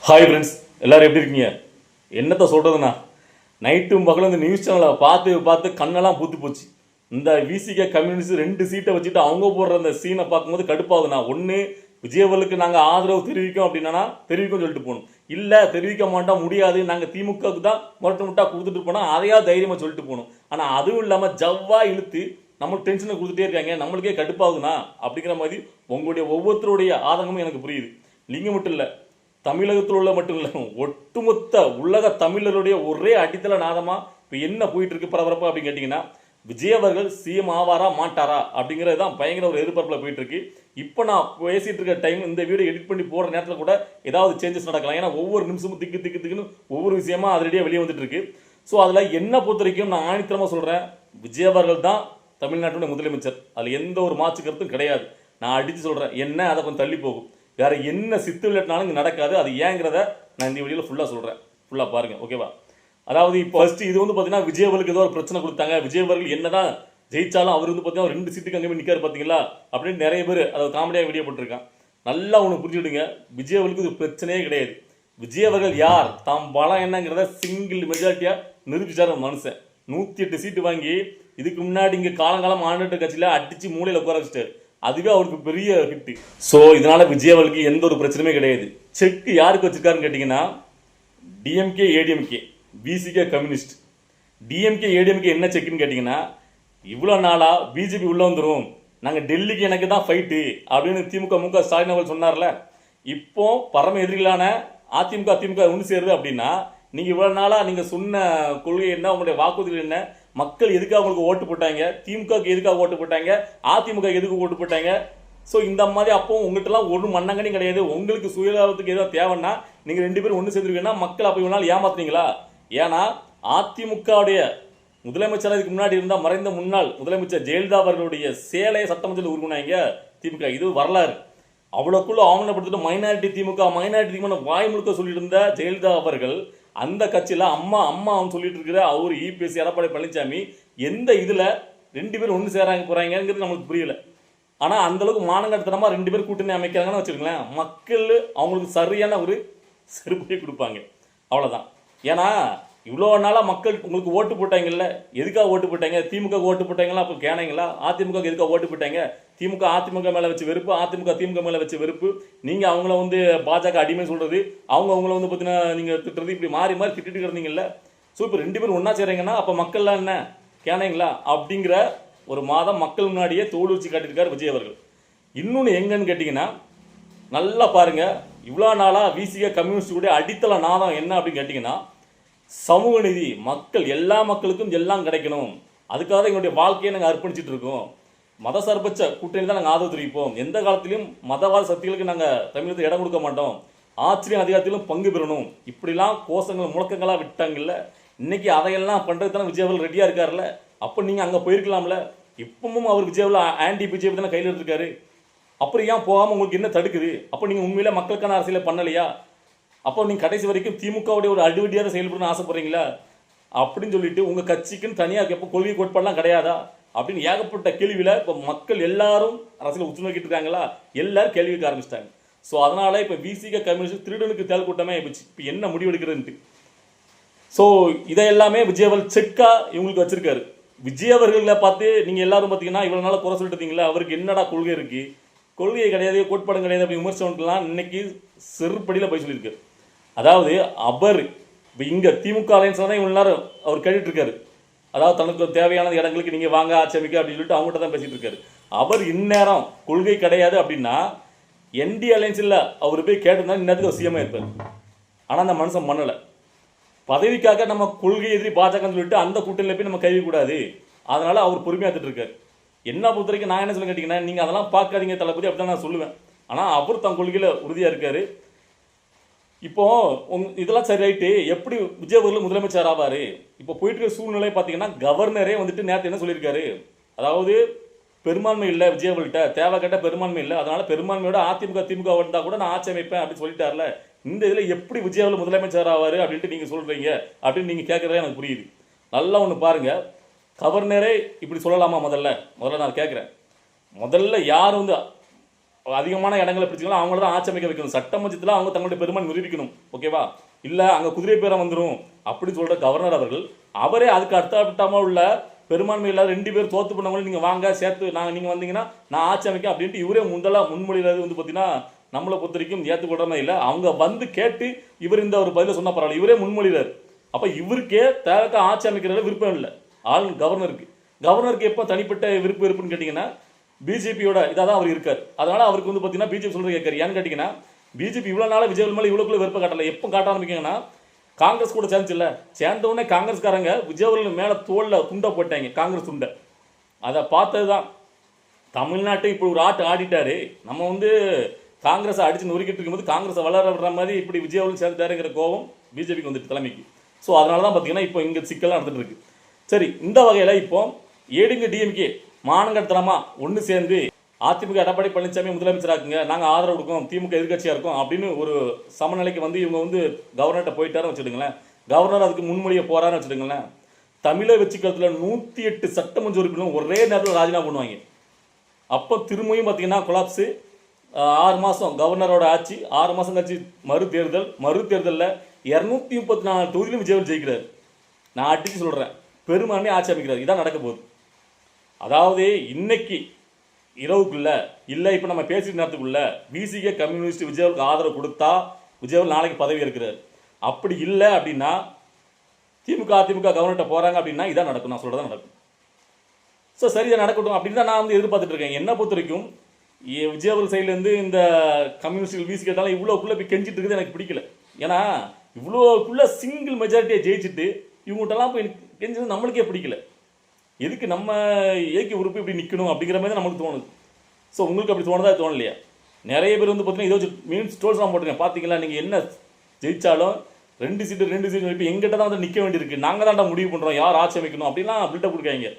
Hi friends, எல்லோரும் எப்படி இருக்கீங்க? என்னத்தை சொல்கிறதுண்ணா, நைட்டும் பகலும் இந்த நியூஸ் சேனலை பார்த்து பார்த்து கண்ணெல்லாம் பூத்து போச்சு. இந்த விசிகே கம்யூனிஸ்ட் 2 சீட்டை வச்சுட்டு அவங்க போடுற அந்த சீனை பார்க்கும்போது கடுப்பாகுதுண்ணா. ஒன்று விஜயவர்களுக்கு நாங்கள் ஆதரவு தெரிவிக்கோம் அப்படின்னா தெரிவிக்கும் சொல்லிட்டு போகணும். இல்லை தெரிவிக்க மாட்டோம், முடியாது, நாங்கள் திமுகவுக்கு தான் முட்டா கொடுத்துட்டு போனால் அதையா தைரியமாக சொல்லிட்டு போகணும். ஆனால் அதுவும் இல்லாமல் ஜவ்வா இழுத்து நம்மளுக்கு டென்ஷனை கொடுத்துட்டே இருக்காங்க. நம்மளுக்கே கடுப்பாகுதுண்ணா. அப்படிங்கிற மாதிரி உங்களுடைய ஒவ்வொருத்தருடைய ஆதங்கமும் எனக்கு புரியுது. நீங்கள் மட்டும் இல்லை, தமிழகத்தில் உள்ள மட்டும் இல்லை, ஒட்டுமொத்த உலக தமிழருடைய ஒரே அடித்தள நாதமாக இப்போ என்ன போயிட்டு இருக்கு பரபரப்பா அப்படின்னு கேட்டிங்கன்னா, விஜய் அவர்கள் சிஎம் ஆவாரா மாட்டாரா அப்படிங்கிறது தான் பயங்கர ஒரு எதிர்பார்ப்பில் போயிட்டு இருக்கு. இப்போ நான் பேசிட்டு இருக்க டைம் இந்த வீடியோ எடிட் பண்ணி போடுற நேரத்தில் கூட ஏதாவது சேஞ்சஸ் நடக்கலாம். ஏன்னா ஒவ்வொரு நிமிஷமும் திக்குன்னு ஒவ்வொரு விஷயமா அதிரடியாக வெளியே வந்துட்டு இருக்கு. ஸோ அதில் என்ன பொறுத்த வரைக்கும் நான் ஆணித்தரமாக சொல்கிறேன், விஜய் அவர்கள் தான் தமிழ்நாட்டுடைய முதலமைச்சர். அதில் எந்த ஒரு மாற்று கருத்தும் கிடையாது. நான் அடித்து சொல்கிறேன், என்ன அதை கொஞ்சம் தள்ளி போகும், வேற என்ன சித்து விளையாட்டினாலும் இங்கே நடக்காது. அது ஏங்கிறத நான் இந்த வீடியோவில் ஃபுல்லாக சொல்கிறேன். ஃபுல்லாக பாருங்கள், ஓகேவா? அதாவது இப்போ ஃபர்ஸ்ட் இது வந்து பார்த்தீங்கன்னா விஜய் அவர்களுக்கு ஏதோ ஒரு பிரச்சனை கொடுத்தாங்க. விஜய் அவர்கள் என்னதான் ஜெயிச்சாலும் அவர் வந்து பார்த்தீங்கன்னா 2 சீட்டுக்கு அங்கே போய் நிற்காரு பார்த்தீங்களா அப்படின்னு நிறைய பேர் அதை காமெடியாக வீடியோ போட்டிருக்கான். நல்லா ஒன்று புரிஞ்சுக்கிடுங்க, விஜய் அவர்களுக்கு இது பிரச்சனையே கிடையாது. விஜய் அவர்கள் யார், தாம் பலம் என்னங்கிறத சிங்கிள் மெஜாரிட்டியாக நிரூபிச்சார் மனுஷன். 108 சீட்டு வாங்கி இதுக்கு முன்னாடி இங்கே காலங்காலம் ஆண்டுகிட்ட கட்சியில் அடித்து மூலையில் உட்கார வச்சுட்டாரு. அதுவே அவருக்கு பெரிய ஹிட். ஸோ இதனால விஜய் அவர்களுக்கு எந்த ஒரு பிரச்சனையுமே கிடையாது. செக் யாருக்கு வச்சிருக்காருன்னு கேட்டிங்கன்னா, DMK ADMK VCK communist. DMK ADMK என்ன செக்குன்னு கேட்டிங்கன்னா, இவ்வளோ நாளாக பிஜேபி உள்ளே வந்துடும், நாங்கள் டெல்லிக்கு எனக்கு தான் ஃபைட்டு அப்படின்னு திமுக ஸ்டாலின் அவர்கள் சொன்னார்ல. இப்போ பரம எதிரிகளான அதிமுக ஒன்று சேருது அப்படின்னா, நீங்கள் இவ்வளோ நாளாக நீங்கள் சொன்ன கொள்கை என்ன, உங்களுடைய வாக்குறுதிகள் என்ன, மக்கள் எதுக்காக உங்களுக்கு ஓட்டு போட்டாங்க, திமுகவுக்கு எதுக்காக ஓட்டு போட்டாங்க, அதிமுக எதுக்கு ஓட்டு போட்டாங்க. ஸோ இந்த மாதிரி அப்போ உங்கள்கிட்டலாம் ஒரு மண்ணங்கனி கிடையாது. உங்களுக்கு சுயலாபத்துக்கு ஏதோ தேவைன்னா நீங்கள் 2 பேரும் ஒன்று சேர்ந்துருவீங்கன்னா மக்கள் அப்போ இவ்வளோ நாள் ஏமாத்துறீங்களா? ஏன்னா அதிமுகவுடைய முதலமைச்சர் இதுக்கு முன்னாடி இருந்தால் மறைந்த முன்னாள் முதலமைச்சர் ஜெயலலிதா அவர்களுடைய சேலையை சட்டமன்றத்தில் உருவாங்க திமுக. இது வரலாறு. அவ்வளோக்குள்ள ஆவணப்படுத்திட்டு மைனாரிட்டி திமுக வாய் முழுக்க சொல்லிட்டு இருந்த ஜெயலலிதா அவர்கள் அந்த கட்சியில் அம்மா சொல்லிட்டு இருக்கிற அவர் இபிஎஸ் எடப்பாடி பழனிசாமி எந்த இதில் 2 பேரும் ஒன்று சேராங்க போகிறாங்கிறது நம்மளுக்கு புரியல. ஆனால் அந்தளவுக்கு மானங்கட்டத்தனமாக 2 பேர் கூட்டணி அமைக்கிறாங்கன்னு வச்சுருங்களேன், மக்கள் அவங்களுக்கு சரியான ஒரு செருப்பையை கொடுப்பாங்க. அவ்வளோதான். ஏன்னா இவ்வளோ நாளாக மக்கள் உங்களுக்கு ஓட்டு போட்டாங்கல்ல, எதுக்காக ஓட்டு போட்டாங்க? திமுக ஓட்டு போட்டாங்களா? அப்போ கேனீங்களா? அதிமுக எதுக்காக ஓட்டு போட்டாங்க? திமுக அதிமுக மேலே வச்சு வெறுப்பு, அதிமுக திமுக மேலே வச்சு வெறுப்பு. நீங்கள் அவங்கள வந்து பாஜக அடிமை சொல்கிறது, அவங்கள வந்து பார்த்தீங்கன்னா நீங்கள் திட்டுறது, இப்படி மாறி திட்டிட்டு இருந்தீங்கல்ல. ஸோ இப்போ 2 பேரும் ஒன்றா செய்கிறீங்கன்னா அப்போ மக்கள்லாம் என்ன கேனீங்களா அப்படிங்கிற ஒரு மாதம் மக்கள் முன்னாடியே தோலுரிச்சு காட்டியிருக்காரு விஜய் அவர்கள். இன்னொன்று எங்கன்னு கேட்டிங்கன்னா, நல்லா பாருங்கள், இவ்வளோ நாளாக விசிகே கம்யூனிஸ்டுடைய அடித்தள நாதம் என்ன அப்படின்னு கேட்டிங்கன்னா, சமூக நீதி, மக்கள் எல்லா மக்களுக்கும் எல்லாம் கிடைக்கணும், அதுக்காக தான் எங்களுடைய வாழ்க்கையை நாங்கள் அர்ப்பணிச்சுட்டு இருக்கோம், மத சார்பற்ற கூட்டணி தான் நாங்கள் ஆதரவு தெரிவிப்போம், எந்த காலத்திலும் மதவாத சக்திகளுக்கு நாங்கள் தமிழகத்தில் இடம் கொடுக்க மாட்டோம், ஆட்சியும் அதிகாரத்திலும் பங்கு பெறணும், இப்படிலாம் கோஷங்கள் முழக்கங்களாக விட்டாங்கல்ல. இன்னைக்கு அதையெல்லாம் பண்ணுறது தானே விஜய் அவர்கள் ரெடியாக இருக்கார்ல. அப்போ நீங்கள் அங்கே போயிருக்கலாம்ல. இப்பவும் அவர் விஜய் அவர்கள் ஆன்டி பிஜேபி தானே கையில் எடுத்துருக்காரு. அப்புறம் ஏன் போகாமல் உங்களுக்கு என்ன தடுக்குது? அப்போ நீங்கள் உண்மையிலே மக்களுக்கான அரசியலை பண்ணலையா? அப்போ நீங்கள் கடைசி வரைக்கும் திமுகவுடைய ஒரு அடிவடியாக செயல்படணும்னு ஆசைப்படுறீங்களா அப்படின்னு சொல்லிட்டு உங்கள் கட்சிக்குன்னு தனியாக எப்போ கொள்கை கோட்பாடெலாம் கிடையாதா அப்படின்னு ஏகப்பட்ட கேள்வியில் இப்போ மக்கள் எல்லாரும் அரசியல் உற்று நோக்கிட்டு இருக்காங்களா, எல்லாரும் கேள்விக்கு ஆரம்பிச்சிட்டாங்க. ஸோ அதனால் இப்போ விசிகே கம்யூனிஸ்ட் திருடனுக்கு தேல் கூட்டமே ஆயிடுச்சு. இப்போ என்ன முடிவெடுக்கிறதுன்ட்டு. ஸோ இதை எல்லாமே விஜய் அவர்கள் செக்காக இவங்களுக்கு வச்சிருக்காரு. விஜய் அவர்களை பார்த்து நீங்கள் எல்லாரும் பார்த்தீங்கன்னா இவ்வளோ நாளாக குறை சொல்லிட்டு இருந்தீங்களா, அவருக்கு என்னடா கொள்கை இருக்குது, கொள்கை கிடையாது, கோட்பாடும் கிடையாது அப்படி விமர்சனம்லாம் இன்னைக்கு செருப்படியில் போய் சொல்லியிருக்காரு. அதாவது அவர் இப்போ இங்கே திமுக அலையன்ஸ் தான் இவ்வளோ நேரம் அவர் கேட்டுட்டு இருக்காரு. அதாவது தனக்கு தேவையான இடங்களுக்கு நீங்கள் வாங்க ஆட்சேபிக்க அப்படின்னு சொல்லிட்டு அவங்ககிட்ட தான் பேசிகிட்டு இருக்காரு. அவர் இந்நேரம் கொள்கை கிடையாது அப்படின்னா என்டி அலையன்ஸில் அவர் போய் கேட்டிருந்தா இன்னத்துக்கு அவர் சிஎம்மாக இருப்பார். ஆனால் அந்த மனுஷன் பண்ணலை. பதவிக்காக நம்ம கொள்கை எதிரி பாஜகன்னு சொல்லிட்டு அந்த கூட்டணியில் போய் நம்ம கைவிடக்கூடாது. அதனால் அவர் பொறுமையாக எடுத்துட்டு இருக்காரு. என்ன பொறுத்த வரைக்கும் நான் என்ன சொல்ல கேட்டிங்கன்னா, நீங்கள் அதெல்லாம் பார்க்காதீங்க தளபதி அப்படி தான் நான் சொல்லுவேன். ஆனால் அவர் தன் கொள்கையில் உறுதியாக இருக்கார். இப்போ இதெல்லாம் சரி ரைட்டு, எப்படி விஜய் அவர்கள் முதலமைச்சர் ஆவார்? இப்போ போயிட்டு இருக்க சூழ்நிலை பார்த்தீங்கன்னா, கவர்னரே வந்துட்டு நேற்று என்ன சொல்லியிருக்காரு, அதாவது பெரும்பான்மை இல்லை விஜய் அவர்கள்ட்ட, தேவை கேட்ட பெரும்பான்மை இல்லை, அதனால பெரும்பான்மையோட திமுக வந்தால் கூட நான் ஆட்சி அமைப்பேன் அப்படின்னு சொல்லிட்டார்ல. இந்த இதில் எப்படி விஜய் அவர்கள் முதலமைச்சர் ஆவார் அப்படின்ட்டு நீங்கள் சொல்கிறீங்க அப்படின்னு நீங்கள் கேட்குறதே எனக்கு புரியுது. நல்லா ஒன்று பாருங்கள், கவர்னரே இப்படி சொல்லலாமா? முதல்ல நான் கேட்குறேன், முதல்ல யார் வந்து அதிகமான இடங்களை பிடிச்சிக்கலாம், அவங்கள தான் ஆட்சி அமைக்க வைக்கணும். சட்டமன்றத்தில் அவங்க தங்களுடைய பெரும்பான்மை நிரூபிக்கணும். ஓகேவா? இல்லை அங்கே குதிரை பேரம் வந்துடும் அப்படின்னு சொல்கிற கவர்னர் அவர்கள் அவரே அதுக்கு அர்த்தமாக உள்ள பெரும்பான்மை இல்லாத 2 பேர் தோத்து பண்ணவங்களும் நீங்கள் வாங்க சேர்த்து நீங்கள் வந்தீங்கன்னா நான் ஆட்சி அமைக்க அப்படின்ட்டு இவரே முன்மொழிகிறது வந்து பார்த்தீங்கன்னா நம்மளை பொறுத்த வரைக்கும் ஏற்றுக்கொள்ற மாதிரி இல்லை. அவங்க வந்து கேட்டு இவர் இந்த ஒரு பதிலை சொன்னால் பரவாயில்ல, இவரே முன்மொழிகிறார். அப்போ இவருக்கே தேவைக்க ஆட்சி அமைக்கிறதுல விருப்பம் இல்லை கவர்னருக்கு எப்போ தனிப்பட்ட விருப்புன்னு கேட்டிங்கன்னா பிஜேபியோட இதாக தான் அவர் இருக்கார். அதனால அவருக்கு வந்து பார்த்தீங்கன்னா பிஜேபி சொல்கிறது கேட்காரு. ஏன்னு கேட்டிங்கன்னா பிஜேபி இவ்வளோ நாள் விஜய் மேலே இவ்வளோக்குள்ள விருப்பம் காட்டலை. எப்போ காட்ட ஆரம்பிக்கிங்கன்னா காங்கிரஸ் கூட சேர்ந்துச்சுல்ல, சேர்ந்த உடனே காங்கிரஸ்காரங்க விஜய் மேலே தோளில் துண்டை போட்டாங்க, காங்கிரஸ் துண்டை. அதை பார்த்தது தான் தமிழ்நாட்டை இப்போ ஒரு ஆடிட்டாரு. நம்ம வந்து காங்கிரஸை அடிச்சு நொறுக்கிட்டு இருக்கும்போது காங்கிரஸை வளர விடுற மாதிரி இப்படி விஜய் சேர்ந்துட்டாருங்கிற கோபம் பிஜேபிக்கு வந்துட்டு தலைமைக்கு. ஸோ அதனால தான் பார்த்தீங்கன்னா இப்போ இங்கே சிக்கல்லாம் நடந்துட்டு இருக்கு. சரி, இந்த வகையில் இப்போ ஏடிங்க டிஎம்கே மானங்கடத்தனமாக ஒன்று சேர்ந்து அதிமுக எடப்பாடி பழனிசாமி முதலமைச்சராக்குங்க, நாங்கள் ஆதரவு கொடுக்கோம், திமுக எதிர்கட்சியாக இருக்கும் அப்படின்னு ஒரு சமநிலைக்கு வந்து இவங்க வந்து கவர்னர்கிட்ட போயிட்டாருன்னு வச்சுடுங்களேன். கவர்னர் அதுக்கு முன்மொழியை போறாருன்னு வச்சுடுங்களேன். தமிழக வெற்றிக்கலத்தில் 108 சட்டமன்ற உறுப்பினரும் ஒரே நேரத்தில் ராஜினாமா பண்ணுவாங்க. அப்போ திரும்பியும் பார்த்தீங்கன்னா கொலாப்ஸு. 6 மாதம் கவர்னரோட ஆட்சி, 6 மாதம் கழிச்சு மறுதேர்தலில் 234 தொகுதியிலும் விஜய் ஜெயிக்கிறார். நான் அடிச்சு சொல்கிறேன், பெரும்பான்மையை ஆட்சி அமைக்கிறார். இதான் நடக்க போகுது. அதாவது இன்னைக்கு இரவுக்குள்ள இல்லை, இப்போ நம்ம பேசிட்டு நேரத்துக்குள்ள விசிகே கம்யூனிஸ்ட் விஜய்க்கு ஆதரவு கொடுத்தா விஜய் நாளைக்கு பதவி இருக்கிறார். அப்படி இல்லை அப்படின்னா திமுக அதிமுக கவர்னர்கிட்ட போகிறாங்க அப்படின்னா இதான் நடக்கும். நான் சொல்கிறதான் நடக்கும். ஸோ சரி, இதை நடக்கட்டும் அப்படின்னு தான் நான் வந்து எதிர்பார்த்துட்டு இருக்கேன். என்ன பொறுத்த வரைக்கும் விஜய் சைட்லேருந்து இந்த கம்யூனிஸ்ட் விசி கேட்டாலும் இவ்வளோக்குள்ளே போய் கெஞ்சிட்டு இருக்குது எனக்கு பிடிக்கல. ஏன்னா இவ்வளோக்குள்ளே சிங்கிள் மெஜாரிட்டியை ஜெயிச்சுட்டு இவங்ககிட்டலாம் போய் கெஞ்சது நம்மளுக்கே பிடிக்கல. எதுக்கு நம்ம ஏக்கி உறுப்பு இப்படி நிற்கணும் அப்படிங்கிற மாதிரி தான் நம்மளுக்கு தோணுது. ஸோ உங்களுக்கு அப்படி தோணுதா தோணலையா? நிறைய பேர் வந்து பார்த்தீங்கன்னா இதை வச்சு மீன் ஸ்டோர்ஸ்லாம் போட்டுருக்கேன். பார்த்தீங்களா, நீங்கள் என்ன ஜெயிச்சாலும் 2 சீட்டு இப்போ எங்கிட்ட தான் வந்து நிற்க வேண்டியிருக்கு, நாங்கள் தான் முடிவு பண்ணுறோம் யார் ஆட்சி அமைக்கணும் அப்படிலாம் பில்டப் கொடுக்காங்க.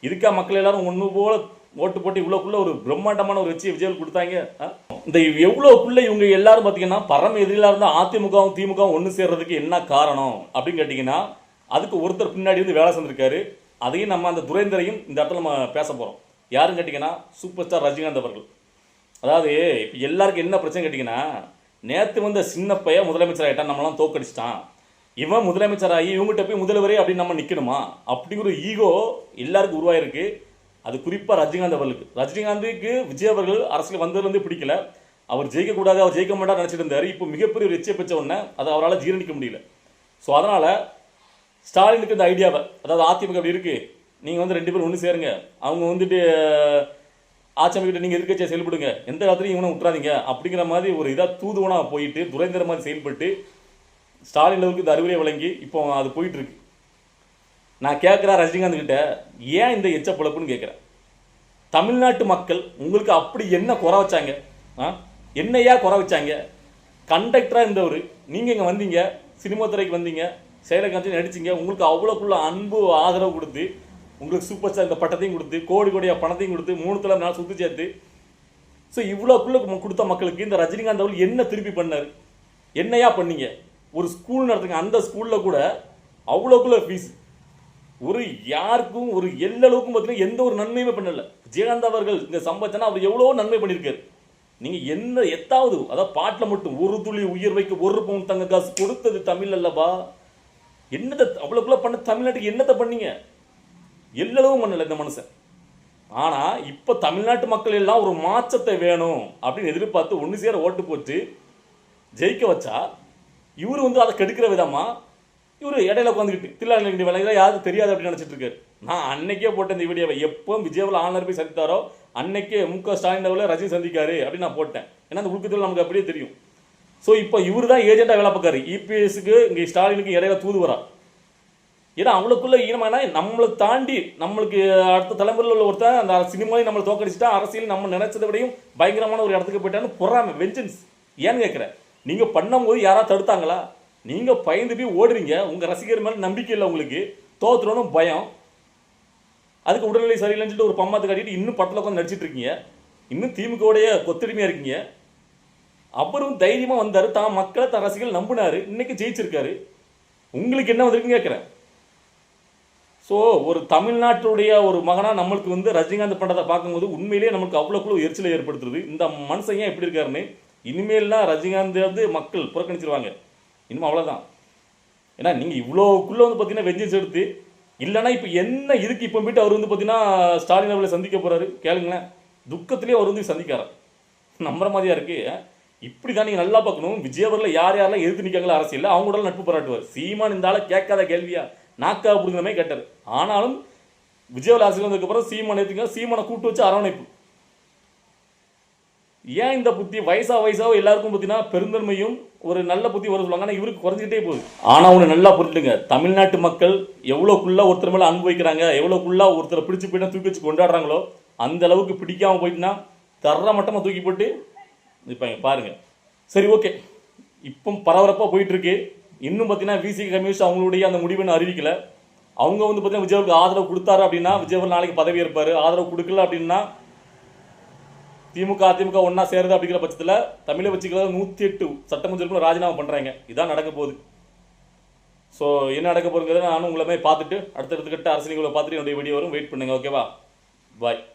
இதுக்கா மக்கள் எல்லாரும் ஒன்று போல ஓட்டு போட்டு இவ்வளோக்குள்ள ஒரு பிரம்மாண்டமான ஒரு வச்சு விஜய் கொடுத்தாங்க. இந்த எவ்வளோக்குள்ள இவங்க எல்லாரும் பார்த்தீங்கன்னா பரம எதிரில் இருந்தால் அதிமுகவும் திமுகவும் ஒன்று சேர்றதுக்கு என்ன காரணம் அப்படின்னு கேட்டிங்கன்னா அதுக்கு ஒருத்தர் பின்னாடி வந்து வேலை செஞ்சிருக்காரு. அதையும் நம்ம அந்த துரைந்தரையும் இந்த இடத்துல நம்ம பேச போகிறோம். யாருன்னு கேட்டிங்கன்னா சூப்பர் ஸ்டார் ரஜினிகாந்த் அவர்கள். அதாவது இப்போ எல்லாருக்கும் என்ன பிரச்சனை கேட்டிங்கன்னா, நேற்று வந்த சின்ன பையன் முதலமைச்சர் ஆகிட்டான், நம்மளாம் தோக்கடிச்சிட்டான், இவன் முதலமைச்சராகி இவங்ககிட்ட போய் முதல்வரே அப்படின்னு நம்ம நிற்கணுமா அப்படி ஒரு ஈகோ எல்லாருக்கும் உருவாயிருக்கு. அது குறிப்பாக ரஜினிகாந்த் அவர்களுக்கு. ரஜினிகாந்துக்கு விஜய் அவர்கள் அரசியல் வந்ததுலேருந்து பிடிக்கல. அவர் ஜெயிக்கக்கூடாது, அவர் ஜெயிக்க மாட்டார் நினச்சிட்டு இருந்தார். இப்போ மிகப்பெரிய ஒரு எச்சை பெற்ற உடனே அதை அவரால் ஜீரணிக்க முடியல. ஸோ அதனால் ஸ்டாலினுக்கு இந்த ஐடியாவை, அதாவது அதிமுக அப்படி இருக்குது, நீங்கள் வந்து 2 பேரும் ஒன்று சேருங்க, அவங்க வந்துட்டு ஆட்சி அமைக்கிட்ட நீங்கள் எதிர்க்கட்சியை செயல்படுங்க, எந்த காலத்துலையும் இவனை விட்டுறாதீங்க அப்படிங்கிற மாதிரி ஒரு இதாக தூதுவனாக போயிட்டு துரைந்தர மாதிரி செயல்பட்டு ஸ்டாலின் அளவுக்கு இந்த அறிவுரையை வழங்கி இப்போ அது போயிட்டுருக்கு. நான் கேட்குறேன் ரஜினிகாந்த் கிட்ட, ஏன் இந்த எச்ச பிழப்புன்னு கேட்குறேன். தமிழ்நாட்டு மக்கள் உங்களுக்கு அப்படி என்ன குறை வச்சாங்க? என்னையா குறை வச்சாங்க? கண்டக்டராக இருந்தவர் நீங்கள் இங்கே வந்தீங்க, சினிமா துறைக்கு வந்தீங்க, செயலை காட்சி நடிச்சிங்க, உங்களுக்கு அவ்வளோக்குள்ள அன்பு ஆதரவு கொடுத்து உங்களுக்கு சூப்பர் ஸ்டார் இந்த பட்டத்தையும் கொடுத்து கோடி கோடியாக பணத்தையும் கொடுத்து 3 தலை நாள் சுற்றி சேர்த்து, ஸோ இவ்வளோக்குள்ள கொடுத்த மக்களுக்கு இந்த ரஜினிகாந்த் அவர்கள் என்ன திருப்பி பண்ணார்? என்னையா பண்ணீங்க? ஒரு ஸ்கூல் நடத்துங்க, அந்த ஸ்கூலில் கூட அவ்வளோக்குள்ள ஃபீஸ் ஒரு யாருக்கும் ஒரு எல்லளவுக்கும் பார்த்தீங்கன்னா எந்த ஒரு நன்மையுமே பண்ணல. விஜயகாந்த் அவர்கள் இங்கே சம்பாதிச்சனா அவர் எவ்வளோ நன்மை பண்ணியிருக்காரு. நீங்கள் என்ன எத்தாவது அதாவது பாட்டில் மட்டும் ஒரு துளி உயர்வைக்கு 1 பவுன் தங்க காசு கொடுத்தது தமிழ் அல்லவா? என்னத்தை அவ்வளோக்குள்ள பண்ண தமிழ்நாட்டுக்கு என்னத்தை பண்ணீங்க? எல்லளவும் பண்ணல இந்த மனுஷன். ஆனால் இப்போ தமிழ்நாட்டு மக்கள் எல்லாம் ஒரு மாற்றத்தை வேணும் அப்படின்னு எதிர்பார்த்து ஒன்று சேர ஓட்டு போட்டு ஜெயிக்க வச்சா இவர் வந்து அதை கெடுக்கிற விதமாக இவர் இடையில உட்காந்துக்கிட்டு தில்லாண்டி வேலையில் யாருக்கு தெரியாது அப்படின்னு நினச்சிட்டு இருக்காரு. நான் அன்னைக்கே போட்டேன் இந்த வீடியோவை, எப்போ விஜயவில் ஆன்லைன் போய் சந்தித்தாரோ அன்னைக்கே ஸ்டாலின் லெவலில் ரஜினி சந்திக்காரு அப்படின்னு நான் போட்டேன். ஏன்னா அந்த உள்கத்தில் நமக்கு அப்படியே தெரியும். ஸோ இப்போ இவர் தான் ஏஜெண்டாக வேலை பார்க்காரு. இபிஎஸ்க்கு இங்கே ஸ்டாலினுக்கு இடையில தூது வரா. ஏன்னா அவங்களுக்குள்ள ஈனமான நம்மளை தாண்டி நம்மளுக்கு அடுத்த தலைமுறையில் உள்ள ஒருத்தன் அந்த சினிமாவையும் நம்மளை தோக்கடிச்சிட்டா, அரசியல் நம்ம நினைச்சதை விடையும் பயங்கரமான ஒரு இடத்துக்கு போயிட்டான்னு பொறாம வெஞ்சன்ஸ். ஏன்னு கேட்குறேன், நீங்கள் பண்ணும்போது யாராவது தடுத்தாங்களா? நீங்கள் பயந்து போய் ஓடுறீங்க. உங்கள் ரசிகர் மேலே நம்பிக்கை இல்லை, உங்களுக்கு தோத்துறோன்னு பயம், அதுக்கு உடல்நிலை சரியில்லைன்னு சொல்லிட்டு ஒரு பம்மாத்து காட்டிட்டு இன்னும் படத்தில் உட்காந்து நடிச்சிட்டு இருக்கீங்க. இன்னும் திமுகவுடைய கொத்தடிமையாக இருக்கீங்க. அவரும் தைரியமாக வந்தார், தான் மக்களை தன் ரசிகர்கள் நம்பினார், இன்னைக்கு ஜெயிச்சிருக்காரு. உங்களுக்கு என்ன வந்திருக்குன்னு கேட்குறேன். ஸோ ஒரு தமிழ்நாட்டுடைய ஒரு மகனாக நம்மளுக்கு வந்து ரஜினிகாந்த் பண்ணுறதை பார்க்கும்போது உண்மையிலேயே நமக்கு அவ்வளோக்குள்ள எரிச்சலை ஏற்படுத்துறது. இந்த மனுஷன் ஏன் எப்படி இருக்காருன்னு இனிமேல்லாம் ரஜினிகாந்த் வந்து மக்கள் புறக்கணிச்சிருவாங்க. இனிமேல் அவ்வளோதான். ஏன்னா நீங்கள் இவ்வளோக்குள்ளே வந்து பார்த்தீங்கன்னா வெஞ்சன்ஸ் எடுத்து இல்லைன்னா இப்போ என்ன இதுக்கு இப்போ போயிட்டு அவர் வந்து பார்த்தீங்கன்னா ஸ்டாலின் அவர்களை சந்திக்க போகிறாரு கேளுங்களேன். துக்கத்திலே அவர் வந்து சந்திக்காரார். நம்புற மாதிரியா இருக்கு. இப்படி தான் நீங்கள் நல்லா பார்க்கணும். விஜய் அவர்களை யார் யாரெல்லாம் எதிர்த்து நிற்காங்களோ அரசியல் அவங்களோட நட்பு பாராட்டுவார். சீமான் இந்த ஆளை கேட்காத கேள்வியா நாக்கா பிடிக்கிற மாதிரி கேட்டார். ஆனாலும் விஜய் அவர்கள் அரசியல் வந்ததுக்கப்புறம் சீமான் எடுத்துக்க சீமானை கூட்டு வச்சு அரவணைப்பு. ஏன் இந்த புத்தி வயசாக எல்லாருக்கும் பார்த்தீங்கன்னா பெருந்தன்மையும் ஒரு நல்ல புத்தி வர சொல்லுவாங்க. ஆனால் இவருக்கு குறைஞ்சிக்கிட்டே போகுது. ஆனால் ஒன்று நல்லா புரிஞ்சுங்க, தமிழ்நாட்டு மக்கள் எவ்வளோக்குள்ளே ஒருத்தர் மேலே அன்பு வைக்கிறாங்க, எவ்வளோக்குள்ளே ஒருத்தரை பிடிச்சி போயிட்டா தூக்கி வச்சு கொண்டாடுறாங்களோ அந்த அளவுக்கு பிடிக்காமல் போயிட்டுனா தர்ற மட்டமாக தூக்கி போட்டு இப்போ பாருங்க. சரி, ஓகே, இப்போ பரபரப்பாக போயிட்டுருக்கு. இன்னும் பார்த்தீங்கன்னா விசிக கம்யூனிஸ்ட் அவங்களுடைய அந்த முடிவுன்னு அறிவிக்கல. அவங்க வந்து பார்த்தீங்கன்னா விஜய்க்கு ஆதரவு கொடுத்தாரு அப்படின்னா விஜய் நாளைக்கு பதவி ஏற்பார். ஆதரவு கொடுக்கல அப்படின்னா திமுக அதிமுக ஒன்றா சேருது அப்படிங்கிற பட்சத்தில் தமிழை வச்சுக்கிறது 108 சட்டமன்ற உறுப்பினர் ராஜினாமா பண்ணுறாங்க. இதான் நடக்க போகுது. ஸோ என்ன நடக்க போகுதுங்கிறத நானும் உங்களை மாதிரி பார்த்துட்டு அடுத்தடுத்த கட்ட அரசியல்களை பார்த்துட்டு என்னுடைய வீடியோ வரும். வெயிட் பண்ணுங்க. ஓகேவா? பாய்.